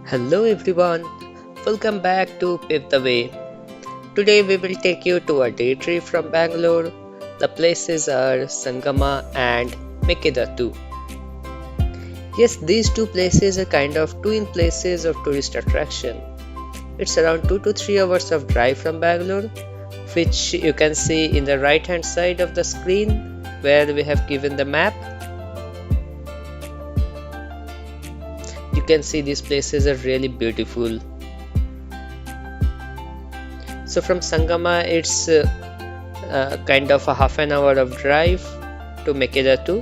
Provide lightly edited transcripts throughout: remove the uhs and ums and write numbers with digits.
Hello everyone, welcome back to Pave the Way. Today we will take you to a day trip from Bangalore. The places are Sangama and Mekedattu. Yes, these two places are kind of twin places of tourist attraction. It's around 2 to 3 hours of drive from Bangalore, which you can see in the right hand side of the screen where we have given the map. You can see these places are really beautiful. So from Sangama it's kind of a half an hour of drive to Mekedattu.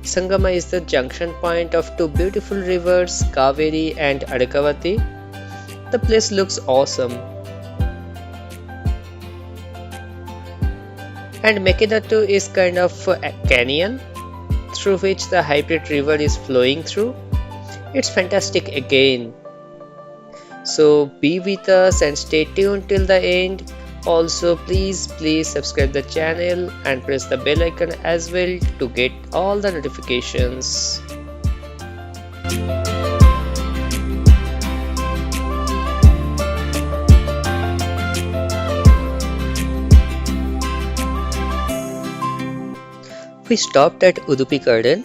Sangama is the junction point of two beautiful rivers, Kaveri and Arkavathi. The place looks awesome. And Mekedattu is kind of a canyon through which the hybrid river is flowing through. It's fantastic again. So be with us and stay tuned till the end. Also please subscribe the channel and press the bell icon as well to get all the notifications. We stopped at Udupi Garden,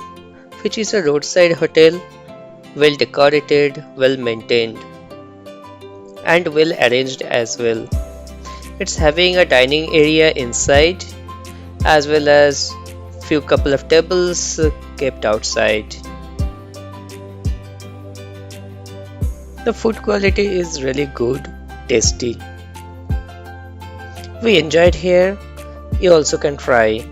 which is a roadside hotel, well decorated, well maintained, and well arranged as well. It's having a dining area inside as well as few couple of tables kept outside. The food quality is really good, tasty. We enjoyed here. You also can try.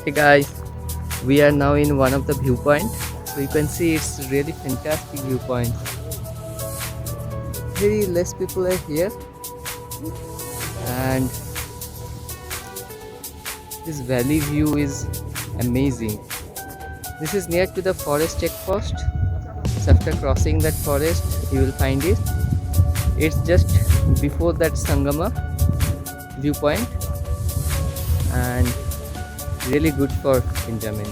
Hey guys, we are now in one of the viewpoint. So you can see it's really fantastic viewpoint. Very less people are here, and this valley view is amazing. This is near to the forest checkpost. So after crossing that forest, you will find it. It's just before that Sangama viewpoint, and really good for enjoyment.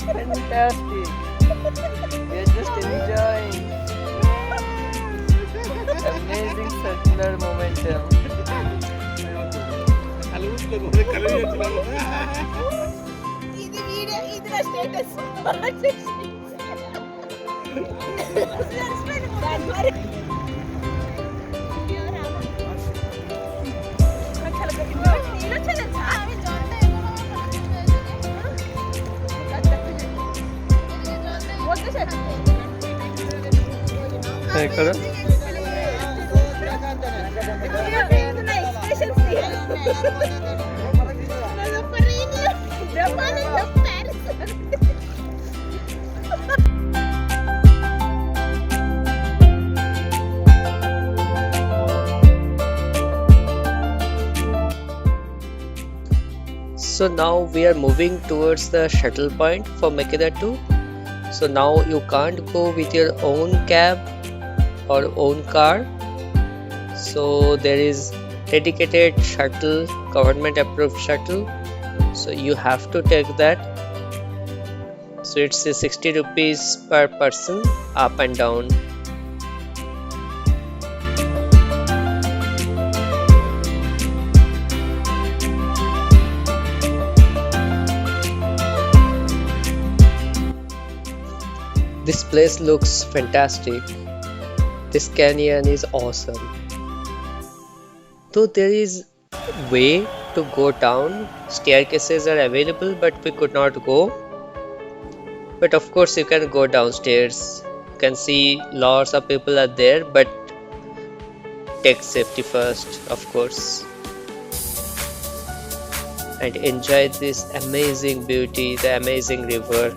Fantastic. We are just enjoying amazing circular momentum. ఇది video ఇది నా status ఎక్కడ So now we are moving towards the shuttle point for Mekedattu. So now you can't go with your own cab or own car. So there is dedicated shuttle, government approved shuttle. So you have to take that. So it's a 60 rupees per person up and down. This place looks fantastic. This canyon is awesome. Though there is way to go down, staircases are available, but we could not go. But of course you can go downstairs. You can see lots of people are there, but take safety first, of course. And enjoy this amazing beauty, the amazing river.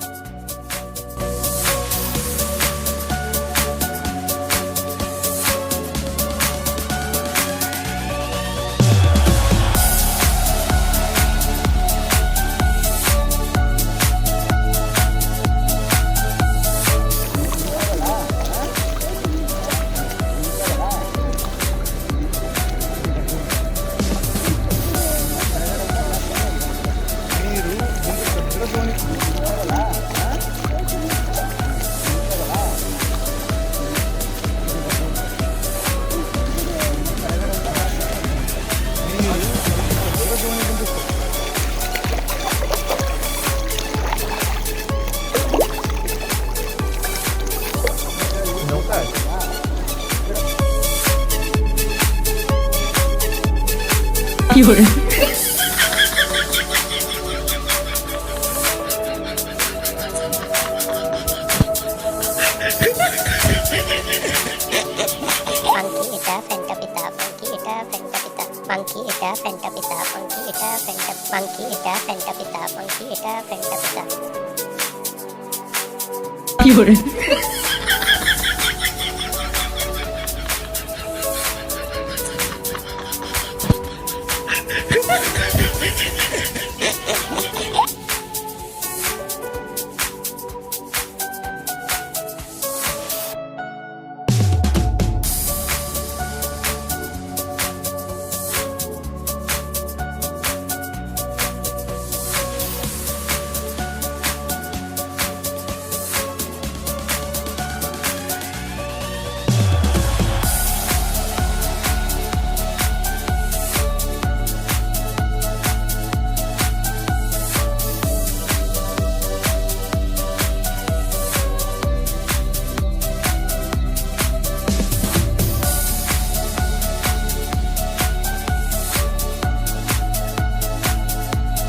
Monkey ita fenta pita, monkey ita fenta pita. 有人。